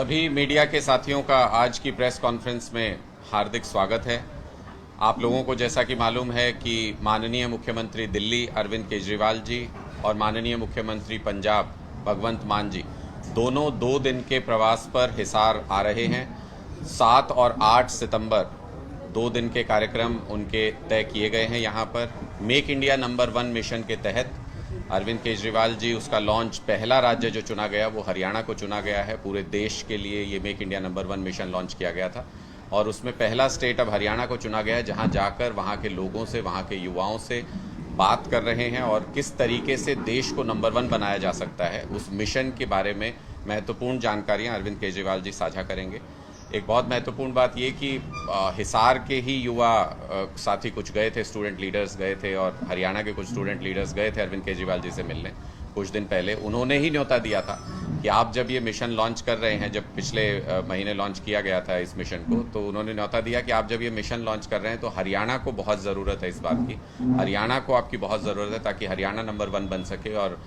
सभी मीडिया के साथियों का आज की प्रेस कॉन्फ्रेंस में हार्दिक स्वागत है। आप लोगों को जैसा कि मालूम है कि माननीय मुख्यमंत्री दिल्ली अरविंद केजरीवाल जी और माननीय मुख्यमंत्री पंजाब भगवंत मान जी दोनों 2 दिन के प्रवास पर हिसार आ रहे हैं। 7 और 8 सितंबर 2 दिन के कार्यक्रम उनके तय किए गए हैं। यहाँ पर मेक इंडिया नंबर 1 मिशन के तहत अरविंद केजरीवाल जी उसका लॉन्च, पहला राज्य जो चुना गया वो हरियाणा को चुना गया है। पूरे देश के लिए ये make India number 1 mission launch किया गया था और उसमें पहला स्टेट अब हरियाणा को चुना गया है, जहां जाकर वहां के लोगों से, वहां के युवाओं से बात कर रहे हैं और किस तरीके से देश को नंबर 1 बनाया जा सकता है, उस मिशन के बारे में महत्वपूर्ण जानकारियां अरविंद केजरीवाल जी साझा करेंगे। एक बहुत महत्वपूर्ण बात ये कि हिसार के ही युवा साथी कुछ गए थे, स्टूडेंट लीडर्स गए थे और हरियाणा के कुछ स्टूडेंट लीडर्स गए थे अरविंद केजरीवाल जी से मिलने कुछ दिन पहले। उन्होंने ही न्योता दिया था कि आप जब ये मिशन लॉन्च कर रहे हैं, जब पिछले महीने लॉन्च किया गया था इस मिशन को, तो उन्होंने न्योता दिया कि आप जब ये मिशन लॉन्च कर रहे हैं तो हरियाणा को बहुत ज़रूरत है इस बात की, हरियाणा को आपकी बहुत ज़रूरत है ताकि हरियाणा नंबर 1 बन सके और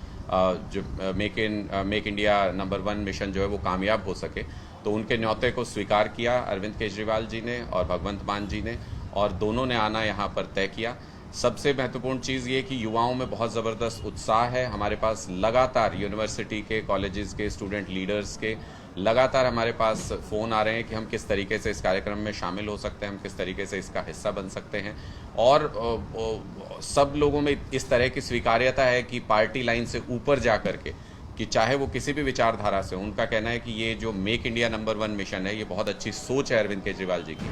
जो मेक इंडिया नंबर 1 मिशन जो है वो कामयाब हो सके। तो उनके न्योते को स्वीकार किया अरविंद केजरीवाल जी ने और भगवंत मान जी ने, और दोनों ने आना यहाँ पर तय किया। सबसे महत्वपूर्ण चीज़ ये कि युवाओं में बहुत ज़बरदस्त उत्साह है। हमारे पास लगातार यूनिवर्सिटी के, कॉलेजेस के, स्टूडेंट लीडर्स के लगातार हमारे पास फ़ोन आ रहे हैं कि हम किस तरीके से इस कार्यक्रम में शामिल हो सकते हैं, हम किस तरीके से इसका हिस्सा बन सकते हैं। और सब लोगों में इस तरह की स्वीकार्यता है कि पार्टी लाइन से ऊपर जा कर के, कि चाहे वो किसी भी विचारधारा से, उनका कहना है कि ये जो मेक इंडिया नंबर 1 मिशन है ये बहुत अच्छी सोच है अरविंद केजरीवाल जी की।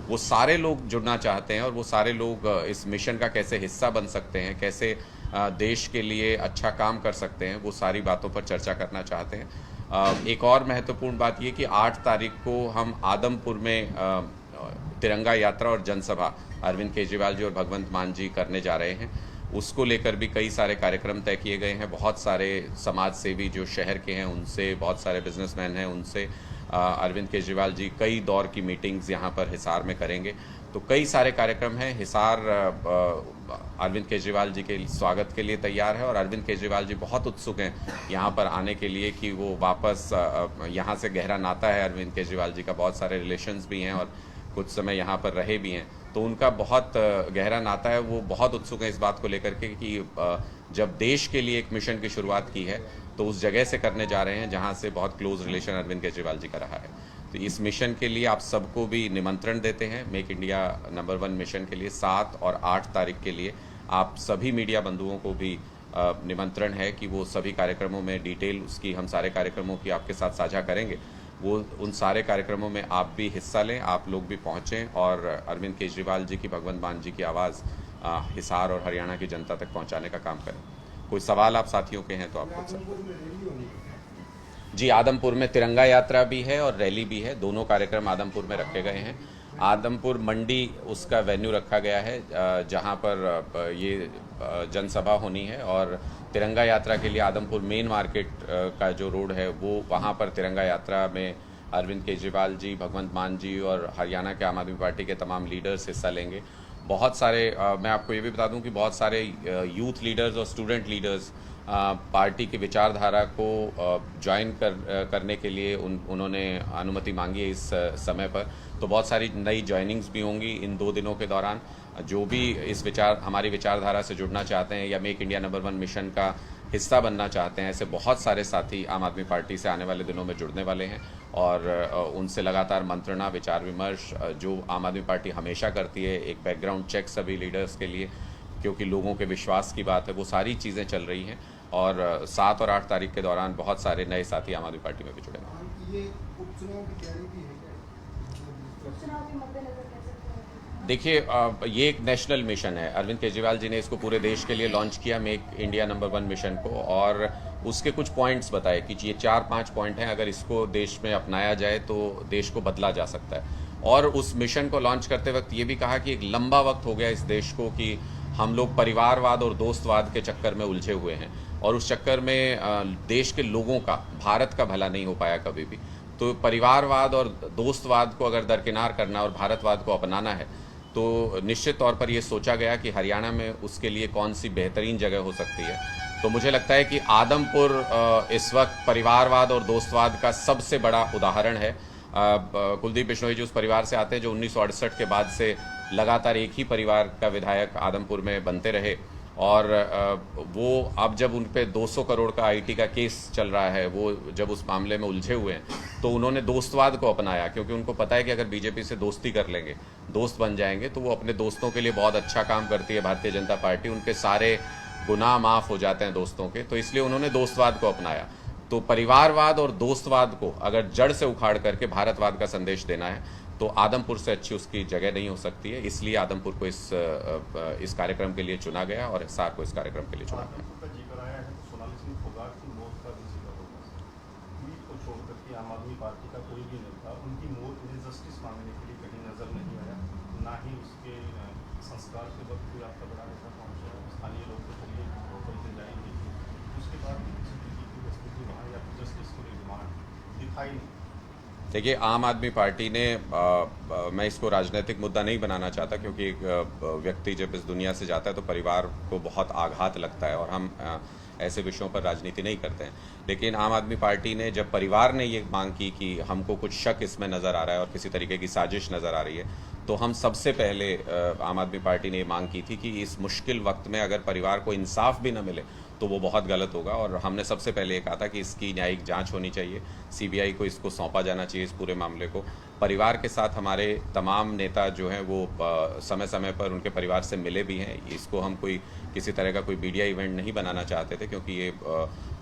वो सारे लोग जुड़ना चाहते हैं और वो सारे लोग इस मिशन का कैसे हिस्सा बन सकते हैं, कैसे देश के लिए अच्छा काम कर सकते हैं, वो सारी बातों पर चर्चा करना चाहते हैं। एक और महत्वपूर्ण बात ये कि 8 तारीख को हम आदमपुर में तिरंगा यात्रा और जनसभा अरविंद केजरीवाल जी और भगवंत मान जी करने जा रहे हैं। उसको लेकर भी कई सारे कार्यक्रम तय किए गए हैं। बहुत सारे समाज सेवी जो शहर के हैं उनसे, बहुत सारे बिजनेसमैन हैं उनसे अरविंद केजरीवाल जी कई दौर की मीटिंग्स यहाँ पर हिसार में करेंगे। तो कई सारे कार्यक्रम हैं। हिसार अरविंद केजरीवाल जी के स्वागत के लिए तैयार है और अरविंद केजरीवाल जी बहुत उत्सुक हैं यहाँ पर आने के लिए कि वो वापस, यहाँ से गहरा नाता है अरविंद केजरीवाल जी का, बहुत सारे रिलेशंस भी हैं और कुछ समय यहाँ पर रहे भी हैं, तो उनका बहुत गहरा नाता है। वो बहुत उत्सुक हैं इस बात को लेकर के कि जब देश के लिए एक मिशन की शुरुआत की है तो उस जगह से करने जा रहे हैं जहाँ से बहुत क्लोज रिलेशन अरविंद केजरीवाल जी का रहा है। तो इस मिशन के लिए आप सबको भी निमंत्रण देते हैं, मेक इंडिया नंबर 1 मिशन के लिए 7 और 8 तारीख के लिए आप सभी मीडिया बंधुओं को भी निमंत्रण है कि वो सभी कार्यक्रमों में डिटेल उसकी, हम सारे कार्यक्रमों की आपके साथ साझा करेंगे। वो उन सारे कार्यक्रमों में आप भी हिस्सा लें, आप लोग भी पहुँचें और अरविंद केजरीवाल जी की, भगवंत मान जी की आवाज़ हिसार और हरियाणा की जनता तक पहुँचाने का काम करें। कोई सवाल आप साथियों के हैं तो आप पूछ सकते हैं। जी, आदमपुर में तिरंगा यात्रा भी है और रैली भी है, दोनों कार्यक्रम आदमपुर में रखे गए हैं। आदमपुर मंडी उसका वेन्यू रखा गया है जहां पर ये जनसभा होनी है, और तिरंगा यात्रा के लिए आदमपुर मेन मार्केट का जो रोड है वो, वहां पर तिरंगा यात्रा में अरविंद केजरीवाल जी, भगवंत मान जी और हरियाणा के आम आदमी पार्टी के तमाम लीडर्स हिस्सा लेंगे। बहुत सारे मैं आपको ये भी बता दूं कि बहुत सारे यूथ लीडर्स और स्टूडेंट लीडर्स पार्टी की विचारधारा को ज्वाइन करने के लिए उन्होंने अनुमति मांगी है इस समय पर। तो बहुत सारी नई ज्वाइनिंग्स भी होंगी इन 2 दिनों के दौरान। जो भी हमारी विचारधारा से जुड़ना चाहते हैं या मेक इंडिया नंबर 1 मिशन का हिस्सा बनना चाहते हैं, ऐसे बहुत सारे साथी आम आदमी पार्टी से आने वाले दिनों में जुड़ने वाले हैं और उनसे लगातार मंत्रणा, विचार विमर्श जो आम आदमी पार्टी हमेशा करती है, एक बैकग्राउंड चेक सभी लीडर्स के लिए, क्योंकि लोगों के विश्वास की बात है, वो सारी चीज़ें चल रही हैं। और 7 और 8 तारीख के दौरान बहुत सारे नए साथी आम आदमी पार्टी में भी जुड़ेंगे। देखिए, ये एक नेशनल मिशन है। अरविंद केजरीवाल जी ने इसको पूरे देश के लिए लॉन्च किया, मेक इंडिया नंबर 1 मिशन को, और उसके कुछ पॉइंट्स बताए कि ये 4-5 पॉइंट हैं, अगर इसको देश में अपनाया जाए तो देश को बदला जा सकता है। और उस मिशन को लॉन्च करते वक्त ये भी कहा कि एक लंबा वक्त हो गया इस देश को कि हम लोग परिवारवाद और दोस्तवाद के चक्कर में उलझे हुए हैं और उस चक्कर में देश के लोगों का, भारत का भला नहीं हो पाया कभी भी। तो परिवारवाद और दोस्तवाद को अगर दरकिनार करना और भारतवाद को अपनाना है तो निश्चित तौर पर ये सोचा गया कि हरियाणा में उसके लिए कौन सी बेहतरीन जगह हो सकती है। तो मुझे लगता है कि आदमपुर इस वक्त परिवारवाद और दोस्तवाद का सबसे बड़ा उदाहरण है। कुलदीप बिश्नोई जी उस परिवार से आते हैं जो 1968 के बाद से लगातार एक ही परिवार का विधायक आदमपुर में बनते रहे, और वो अब जब उन पे 200 करोड़ का आईटी का केस चल रहा है, वो जब उस मामले में उलझे हुए हैं, तो उन्होंने दोस्तवाद को अपनाया, क्योंकि उनको पता है कि अगर बीजेपी से दोस्ती कर लेंगे, दोस्त बन जाएंगे, तो वो अपने दोस्तों के लिए बहुत अच्छा काम करती है भारतीय जनता पार्टी, उनके सारे गुनाह माफ़ हो जाते हैं दोस्तों के, तो इसलिए उन्होंने दोस्तवाद को अपनाया। तो परिवारवाद और दोस्तवाद को अगर जड़ से उखाड़ करके भारतवाद का संदेश देना है, तो आदमपुर से अच्छी उसकी जगह नहीं हो सकती है। इसलिए आदमपुर को इस कार्यक्रम के लिए चुना गया और हिसार को इस कार्यक्रम के लिए चुना गया। आदमपुर का जिक्र आया है तो सोनाली सिंह फोगाट की मौत का भी जिक्र होगा। पीड़ित को छोड़कर के आम आदमी पार्टी का कोई भी नेता उनकी मौत में जस्टिस मांगने के लिए कहीं नजर नहीं आया, ना ही उसके संस्कार के वक्त कोई आपका बड़ा नेता पहुंचा। स्थानीय लोग के जरिए होटल से जाएंगे, उसके बाद भी किसी तरीके की वस्तु वहाँ या जस्टिस के लिए डिमांड दिखाई नहीं। देखिए, आम आदमी पार्टी ने मैं इसको राजनीतिक मुद्दा नहीं बनाना चाहता, क्योंकि एक व्यक्ति जब इस दुनिया से जाता है तो परिवार को बहुत आघात लगता है, और हम ऐसे विषयों पर राजनीति नहीं करते हैं। लेकिन आम आदमी पार्टी ने जब परिवार ने ये मांग की कि हमको कुछ शक इसमें नज़र आ रहा है और किसी तरीके की साजिश नज़र आ रही है, तो हम सबसे पहले आम आदमी पार्टी ने ये मांग की थी कि इस मुश्किल वक्त में अगर परिवार को इंसाफ भी न मिले तो वो बहुत गलत होगा, और हमने सबसे पहले ये कहा था कि इसकी न्यायिक जांच होनी चाहिए, सीबीआई को इसको सौंपा जाना चाहिए इस पूरे मामले को। परिवार के साथ हमारे तमाम नेता जो हैं वो समय समय पर उनके परिवार से मिले भी हैं। इसको हम कोई किसी तरह का कोई मीडिया इवेंट नहीं बनाना चाहते थे, क्योंकि ये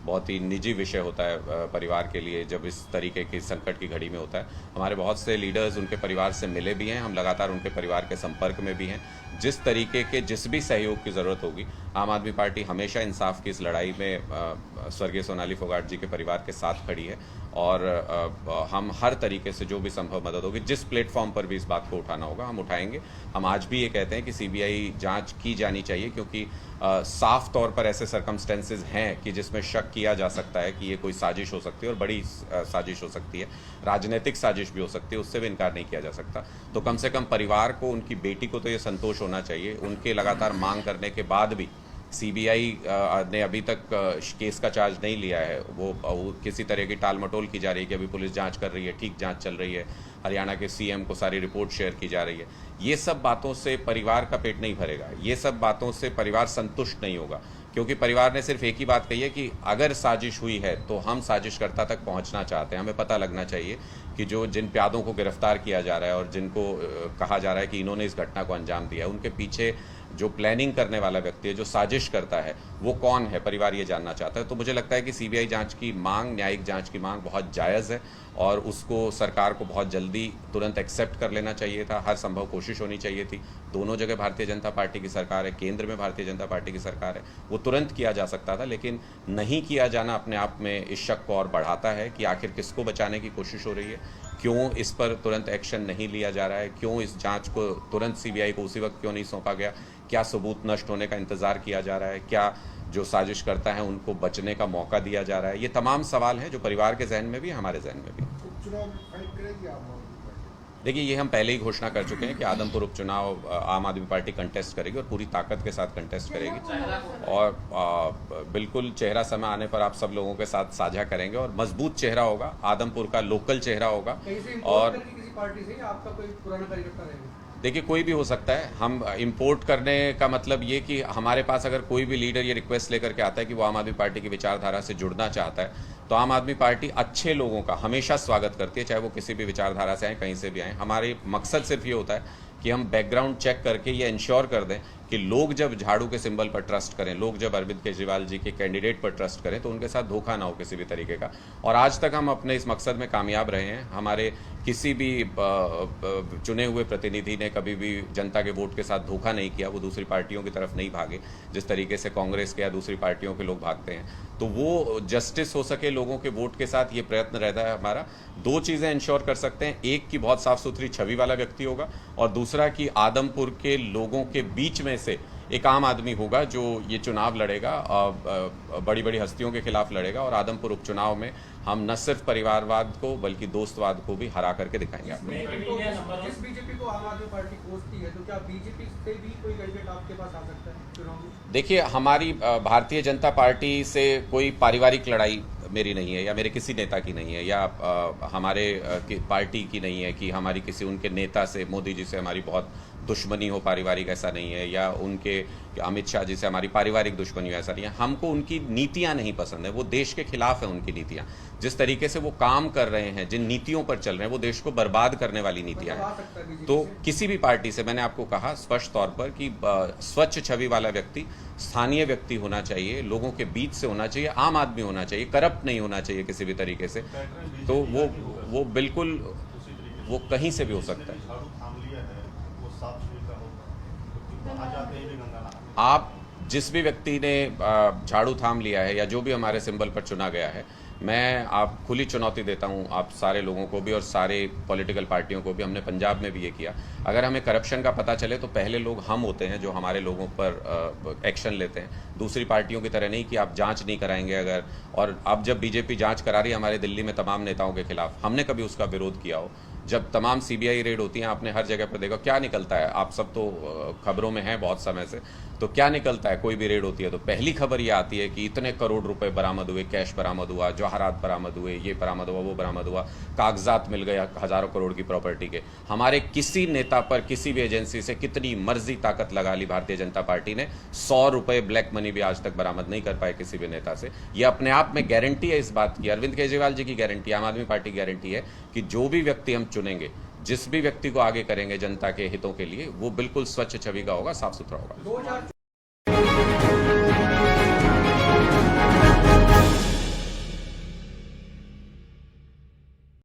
बहुत ही निजी विषय होता है परिवार के लिए जब इस तरीके की संकट की घड़ी में होता है। हमारे बहुत से लीडर्स उनके परिवार से मिले भी हैं, हम लगातार उनके परिवार के संपर्क में भी हैं। जिस तरीके के जिस भी सहयोग की ज़रूरत होगी, आम आदमी पार्टी हमेशा इंसाफ की इस लड़ाई में स्वर्गीय सोनाली फोगाट जी के परिवार के साथ खड़ी है, और हम हर तरीके से जो भी संभव मदद होगी, जिस प्लेटफॉर्म पर भी इस बात को उठाना होगा हम उठाएंगे। हम आज भी ये कहते हैं कि सीबीआई जांच की जानी चाहिए, क्योंकि साफ तौर पर ऐसे सर्कमस्टेंसेज हैं कि जिसमें शक किया जा सकता है कि ये कोई साजिश हो सकती है, और बड़ी साजिश हो सकती है, राजनीतिक साजिश भी हो सकती है, उससे भी इनकार नहीं किया जा सकता। तो कम से कम परिवार को, उनकी बेटी को तो ये संतोष होना चाहिए, उनके लगातार मांग करने के बाद भी सीबीआई ने अभी तक केस का चार्ज नहीं लिया है। वो किसी तरह की टाल मटोल की जा रही है कि अभी पुलिस जांच कर रही है, ठीक जांच चल रही है, हरियाणा के सीएम को सारी रिपोर्ट शेयर की जा रही है। ये सब बातों से परिवार का पेट नहीं भरेगा, ये सब बातों से परिवार संतुष्ट नहीं होगा, क्योंकि परिवार ने सिर्फ एक ही बात कही है कि अगर साजिश हुई है तो हम साजिशकर्ता तक पहुंचना चाहते हैं। हमें पता लगना चाहिए कि जिन प्यादों को गिरफ्तार किया जा रहा है और जिनको कहा जा रहा है कि इन्होंने इस घटना को अंजाम दिया है, उनके पीछे जो प्लानिंग करने वाला व्यक्ति है, जो साजिश करता है, वो कौन है, परिवार ये जानना चाहता है। तो मुझे लगता है कि सीबीआई जांच की मांग, न्यायिक जांच की मांग बहुत जायज़ है, और उसको सरकार को बहुत जल्दी तुरंत एक्सेप्ट कर लेना चाहिए था। हर संभव कोशिश होनी चाहिए थी। दोनों जगह भारतीय जनता पार्टी की सरकार है, केंद्र में भारतीय जनता पार्टी की सरकार है, वो तुरंत किया जा सकता था, लेकिन नहीं किया जाना अपने आप में इस शक को और बढ़ाता है कि आखिर किसको बचाने की कोशिश हो रही है, क्यों इस पर तुरंत एक्शन नहीं लिया जा रहा है, क्यों इस जांच को तुरंत सीबीआई को उसी वक्त क्यों नहीं सौंपा गया, क्या सबूत नष्ट होने का इंतज़ार किया जा रहा है, क्या जो साजिश करता है उनको बचने का मौका दिया जा रहा है। ये तमाम सवाल हैं जो परिवार के जहन में भी, हमारे जहन में भी। देखिए, ये हम पहले ही घोषणा कर चुके हैं कि आदमपुर उपचुनाव आम आदमी पार्टी कंटेस्ट करेगी, और पूरी ताकत के साथ कंटेस्ट करेगी, और बिल्कुल चेहरा समय आने पर आप सब लोगों के साथ साझा करेंगे, और मजबूत चेहरा होगा, आदमपुर का लोकल चेहरा होगा। और किसी पार्टी से आपका कोई पुराना कार्यकर्ता रहेगा? देखिए, कोई भी हो सकता है। हम इंपोर्ट करने का मतलब ये कि हमारे पास अगर कोई भी लीडर ये रिक्वेस्ट लेकर के आता है कि वो आम आदमी पार्टी की विचारधारा से जुड़ना चाहता है, तो आम आदमी पार्टी अच्छे लोगों का हमेशा स्वागत करती है, चाहे वो किसी भी विचारधारा से आए, कहीं से भी आए। हमारे मकसद सिर्फ ये होता है कि हम बैकग्राउंड चेक करके ये इंश्योर कर दें कि लोग जब झाड़ू के सिंबल पर ट्रस्ट करें, लोग जब अरविंद केजरीवाल जी के कैंडिडेट पर ट्रस्ट करें, तो उनके साथ धोखा ना हो किसी भी तरीके का। और आज तक हम अपने इस मकसद में कामयाब रहे हैं। हमारे किसी भी चुने हुए प्रतिनिधि ने कभी भी जनता के वोट के साथ धोखा नहीं किया, वो दूसरी पार्टियों की तरफ नहीं भागे जिस तरीके से कांग्रेस के या दूसरी पार्टियों के लोग भागते हैं। तो वो जस्टिस हो सके लोगों के वोट के साथ, ये प्रयत्न रहता है हमारा। दो चीज़ें इंश्योर कर सकते हैं, एक कि बहुत साफ सुथरी छवि वाला व्यक्ति होगा, और दूसरा कि आदमपुर के लोगों के बीच में से एक आम आदमी होगा जो ये चुनाव लड़ेगा, बड़ी बड़ी हस्तियों के खिलाफ लड़ेगा, और आदमपुर उपचुनाव में हम न सिर्फ परिवारवाद को बल्कि दोस्तवाद को भी हरा करके दिखाएंगे आप लोगों को। जिस बीजेपी को आम आदमी पार्टी कोसती है, तो क्या बीजेपी से भी कोई कैंडिडेट आपके पास आ सकता है चुनाव में? देखिए, हमारी भारतीय जनता पार्टी से कोई पारिवारिक लड़ाई मेरी नहीं है या मेरे किसी नेता की नहीं है या हमारे पार्टी की नहीं है कि हमारी किसी उनके नेता से, मोदी जी से हमारी बहुत दुश्मनी हो पारिवारिक, ऐसा नहीं है, या उनके अमित शाह जी से हमारी पारिवारिक दुश्मनी हो, ऐसा नहीं है। हमको उनकी नीतियां नहीं पसंद है, वो देश के खिलाफ है उनकी नीतियां। जिस तरीके से वो काम कर रहे हैं, जिन नीतियों पर चल रहे हैं, वो देश को बर्बाद करने वाली नीतियां हैं। तो किसी भी पार्टी से, मैंने आपको कहा स्पष्ट तौर पर कि स्वच्छ छवि वाला व्यक्ति, स्थानीय व्यक्ति होना चाहिए, लोगों के बीच से होना चाहिए, आम आदमी होना चाहिए, करप्ट नहीं होना चाहिए किसी भी तरीके से। तो वो बिल्कुल वो कहीं से भी हो सकता है। झाड़ू थाम लिया है, वो साफ सुथरा होगा, क्योंकि वहाँ जाते ही भी गंगा नहाने। आप जिस भी व्यक्ति ने झाड़ू थाम लिया है या जो भी हमारे सिंबल पर चुना गया है, मैं आप खुली चुनौती देता हूं आप सारे लोगों को भी और सारे पॉलिटिकल पार्टियों को भी। हमने पंजाब में भी ये किया। अगर हमें करप्शन का पता चले तो पहले लोग हम होते हैं जो हमारे लोगों पर एक्शन लेते हैं। दूसरी पार्टियों की तरह नहीं कि आप जांच नहीं कराएंगे अगर। और अब जब बीजेपी जांच करा रही है हमारे दिल्ली में तमाम नेताओं के खिलाफ, हमने कभी उसका विरोध किया हो? जब तमाम सीबीआई रेड होती हैं, आपने हर जगह पर देखा क्या निकलता है। आप सब तो खबरों में हैं बहुत समय से, तो क्या निकलता है? कोई भी रेड होती है तो पहली खबर ये आती है कि इतने करोड़ रुपए बरामद हुए, कैश बरामद हुआ, जवाहरात बरामद हुए, ये बरामद हुआ, वो बरामद हुआ, कागजात मिल गए हजारों करोड़ की प्रॉपर्टी के। हमारे किसी नेता पर किसी भी एजेंसी से कितनी मर्जी ताकत लगा ली भारतीय जनता पार्टी ने, 100 रुपए ब्लैक मनी भी आज तक बरामद नहीं कर पाए किसी भी नेता से। ये अपने आप में गारंटी है इस बात की, अरविंद केजरीवाल जी की गारंटी, आम आदमी पार्टी की गारंटी है कि जो भी व्यक्ति हम चुनेंगे, जिस भी व्यक्ति को आगे करेंगे जनता के हितों के लिए, वो बिल्कुल स्वच्छ छवि का होगा, साफ सुथरा होगा।